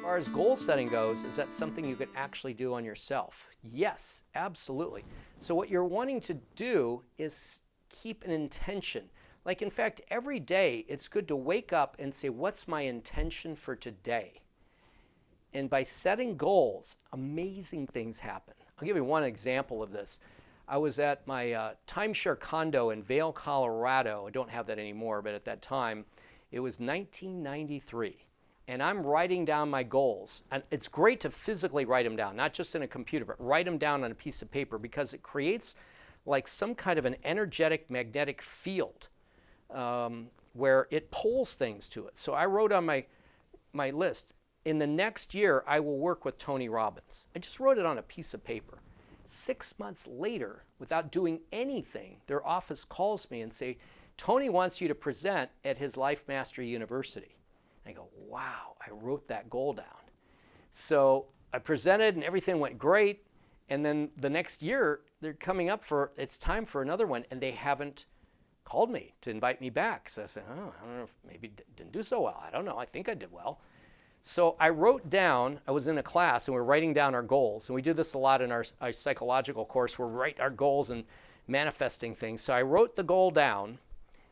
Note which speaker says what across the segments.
Speaker 1: far as goal setting goes, is that something you can actually do on yourself? Yes, absolutely. So what you're wanting to do is keep an intention. Like, in fact, every day it's good to wake up and say, what's my intention for today? And by setting goals, amazing things happen. I'll give you one example of this. I was at my timeshare condo in Vail, Colorado. I don't have that anymore, but at that time, it was 1993. And I'm writing down my goals. And it's great to physically write them down, not just in a computer, but write them down on a piece of paper, because it creates like some kind of an energetic magnetic field where it pulls things to it. So I wrote on my list, in the next year, I will work with Tony Robbins. I just wrote it on a piece of paper. 6 months later, without doing anything, their office calls me and say, Tony wants you to present at his Life Mastery University. I go, wow, I wrote that goal down. So I presented and everything went great. And then the next year, they're coming up for, it's time for another one, and they haven't called me to invite me back. So I said, oh, I don't know, if maybe didn't do so well. I don't know, I think I did well. So I wrote down, I was in a class and we were writing down our goals. And we do this a lot in our psychological course. We write our goals and manifesting things. So I wrote the goal down,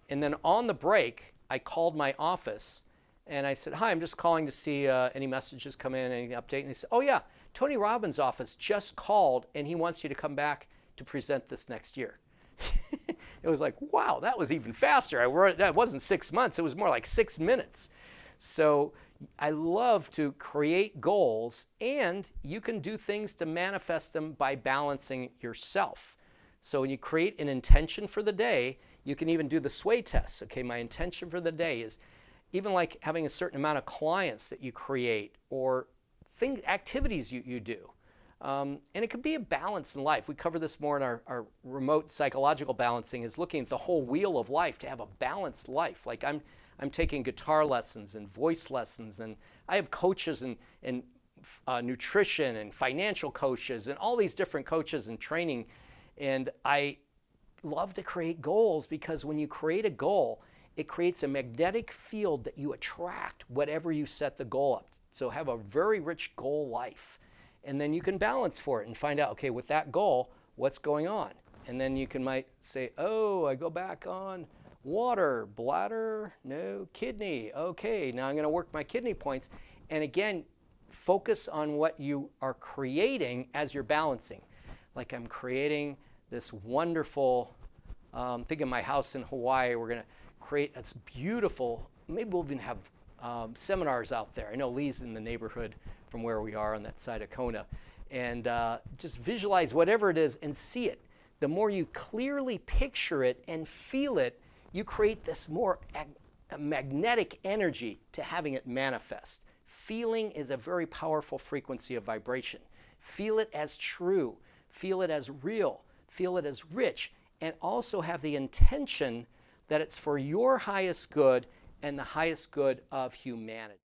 Speaker 1: and then on the break, I called my office and I said, hi, I'm just calling to see any messages come in, any update. And he said, oh yeah, Tony Robbins' office just called and he wants you to come back to present this next year. It was like, wow, that was even faster. I wrote it, that wasn't 6 months, it was more like 6 minutes. So I love to create goals, and you can do things to manifest them by balancing yourself. So when you create an intention for the day, you can even do the sway test. Okay, my intention for the day is even like having a certain amount of clients that you create, or activities you do. And it could be a balance in life. We cover this more in our remote psychological balancing, is looking at the whole wheel of life to have a balanced life. Like I'm taking guitar lessons and voice lessons, and I have coaches and nutrition and financial coaches and all these different coaches and training. And I love to create goals, because when you create a goal, it creates a magnetic field that you attract whatever you set the goal up. So have a very rich goal life. And then you can balance for it and find out, okay, with that goal, what's going on? And then you might say, oh, I go back on water, bladder, no, kidney. Okay, now I'm going to work my kidney points. And again, focus on what you are creating as you're balancing. Like I'm creating this wonderful, think of my house in Hawaii. We're going to create, it's beautiful. Maybe we'll even have seminars out there. I know Lee's in the neighborhood from where we are on that side of Kona. And just visualize whatever it is and see it. The more you clearly picture it and feel it, you create this more magnetic energy to having it manifest. Feeling is a very powerful frequency of vibration. Feel it as true, feel it as real, feel it as rich, and also have the intention that it's for your highest good and the highest good of humanity.